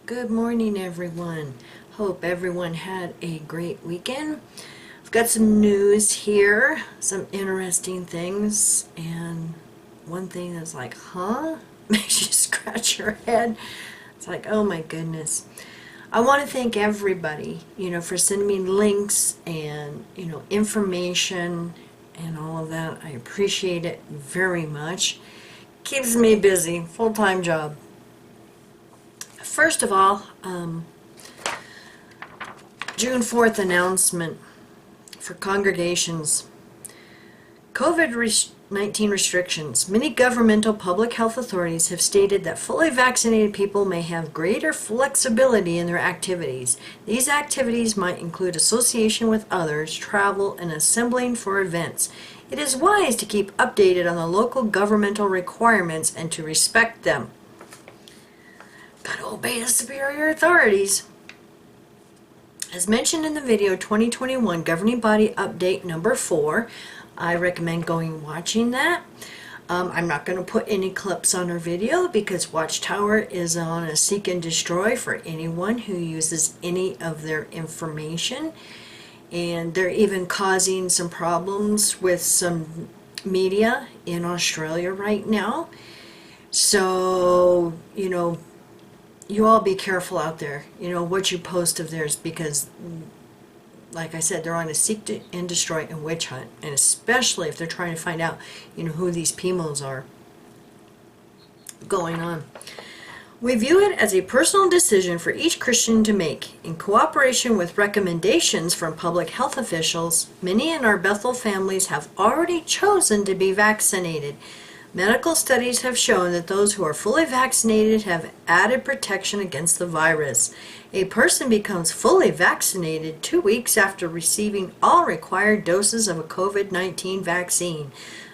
Good morning, everyone. Hope everyone had a great weekend. I've got some news here, some interesting things, and one thing that's like, huh? Makes you scratch your head. It's like, oh my goodness. I want to thank everybody, for sending me links and, information and all of that. I appreciate it very much. Keeps me busy, full-time job. First of all, June 4th announcement for congregations. COVID-19 restrictions. Many governmental public health authorities have stated that fully vaccinated people may have greater flexibility in their activities. These activities might include association with others, travel, and assembling for events. It is wise to keep updated on the local governmental requirements and to respect them. Gotta obey the superior authorities. As mentioned in the video 2021 Governing Body Update number 4, I recommend going and watching that. I'm not going to put any clips on our video because Watchtower is on a seek and destroy for anyone who uses any of their information. And they're even causing some problems with some media in Australia right now. So, you all be careful out there, what you post of theirs, because like I said, they're on a seek and destroy and witch hunt, and especially if they're trying to find out, who these PMOs are going on. We view it as a personal decision for each Christian to make. In cooperation with recommendations from public health officials, many in our Bethel families have already chosen to be vaccinated. Medical studies have shown that those who are fully vaccinated have added protection against the virus. A person becomes fully vaccinated 2 weeks after receiving all required doses of a COVID-19 vaccine.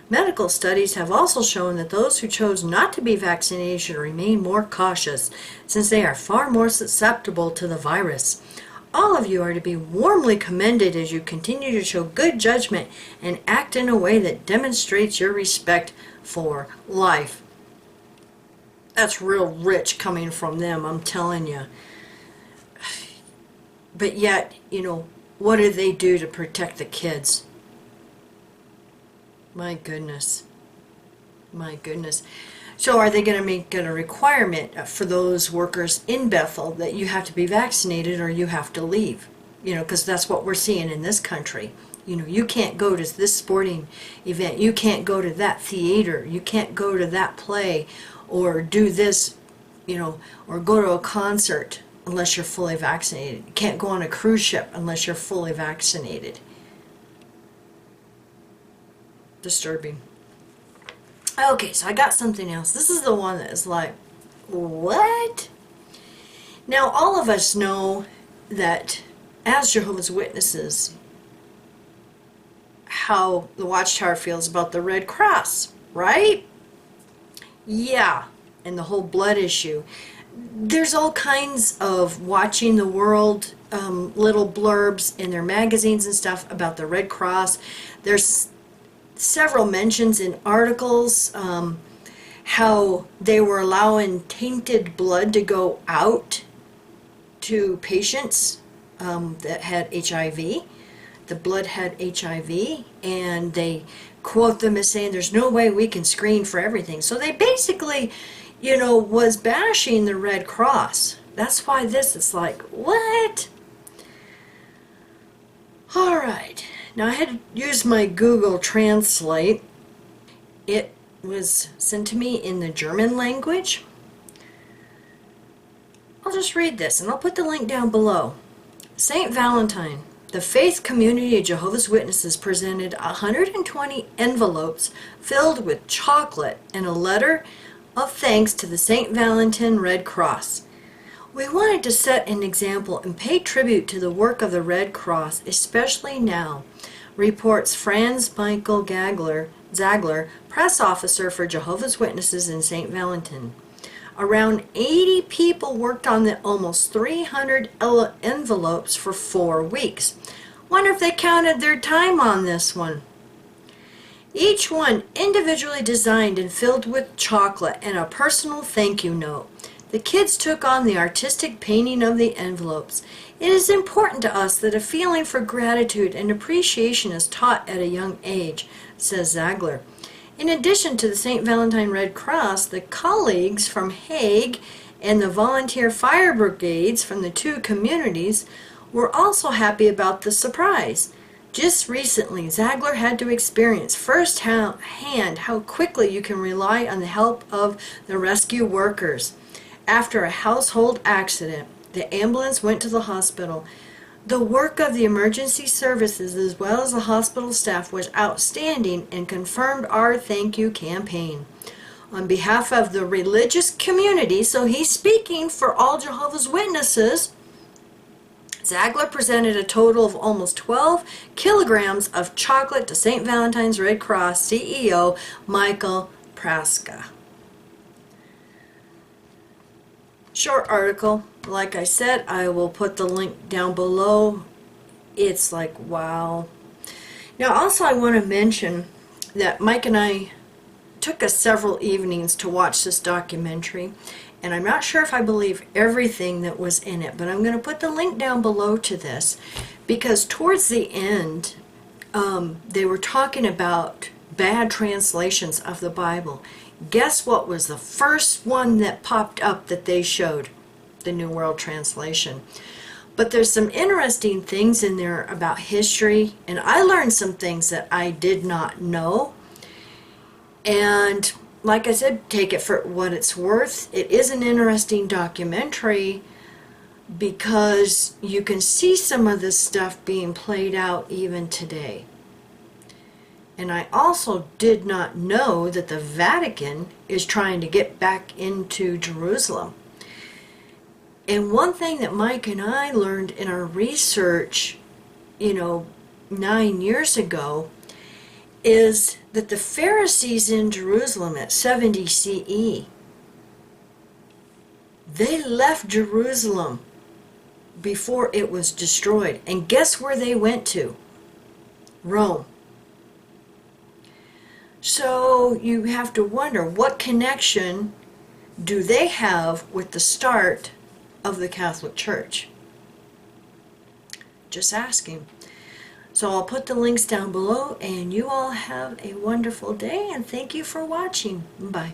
Medical studies have also shown that those who chose not to be vaccinated should remain more cautious, since they are far more susceptible to the virus. All of you are to be warmly commended as you continue to show good judgment and act in a way that demonstrates your respect for life. That's real rich coming from them, I'm telling you. But yet, what do they do to protect the kids? My goodness. My goodness. So are they going to make it a requirement for those workers in Bethel that you have to be vaccinated or you have to leave? Because that's what we're seeing in this country. You can't go to this sporting event. You can't go to that theater. You can't go to that play or do this, or go to a concert unless you're fully vaccinated. You can't go on a cruise ship unless you're fully vaccinated. Disturbing. Okay, so I got something else. This is the one that is like, what? Now, all of us know that as Jehovah's Witnesses, how the Watchtower feels about the Red Cross, right? Yeah, and the whole blood issue. There's all kinds of Watching the World little blurbs in their magazines and stuff about the Red Cross. There's several mentions in articles how they were allowing tainted blood to go out to patients that had HIV. The blood had HIV, and they quote them as saying there's no way we can screen for everything. So they basically, was bashing the Red Cross. That's why this is like, what? All right. Now I had used my Google Translate. It was sent to me in the German language. I'll just read this, and I'll put the link down below. St. Valentine. The Faith Community of Jehovah's Witnesses presented 120 envelopes filled with chocolate and a letter of thanks to the St. Valentine Red Cross. We wanted to set an example and pay tribute to the work of the Red Cross, especially now, reports Franz Michael Zagler, press officer for Jehovah's Witnesses in St. Valentine. Around 80 people worked on the almost 300 envelopes for 4 weeks. Wonder if they counted their time on this one. Each one individually designed and filled with chocolate and a personal thank you note. The kids took on the artistic painting of the envelopes. It is important to us that a feeling for gratitude and appreciation is taught at a young age, says Zagler. In addition to the St. Valentine Red Cross, the colleagues from Hague and the volunteer fire brigades from the two communities were also happy about the surprise. Just recently, Zagler had to experience firsthand how quickly you can rely on the help of the rescue workers. After a household accident, the ambulance went to the hospital. The work of the emergency services as well as the hospital staff was outstanding and confirmed our thank you campaign. On behalf of the religious community, so he's speaking for all Jehovah's Witnesses, Zagler presented a total of almost 12 kilograms of chocolate to St. Valentine's Red Cross CEO Michael Praska. Short article. Like I said, I will put the link down below. It's like, wow. Now also I want to mention that Mike and I took us several evenings to watch this documentary, and I'm not sure if I believe everything that was in it, but I'm going to put the link down below to this, because towards the end they were talking about bad translations of the Bible. Guess what was the first one that popped up that they showed? The New World Translation. But there's some interesting things in there about history, and I learned some things that I did not know. And like I said, take it for what it's worth. It is an interesting documentary because you can see some of this stuff being played out even today. And I also did not know that the Vatican is trying to get back into Jerusalem. And one thing that Mike and I learned in our research, 9 years ago, is that the Pharisees in Jerusalem at 70 CE, they left Jerusalem before it was destroyed. And guess where they went to? Rome. So you have to wonder, what connection do they have with the start of the Catholic Church? Just asking. So I'll put the links down below, and you all have a wonderful day, and thank you for watching. Bye.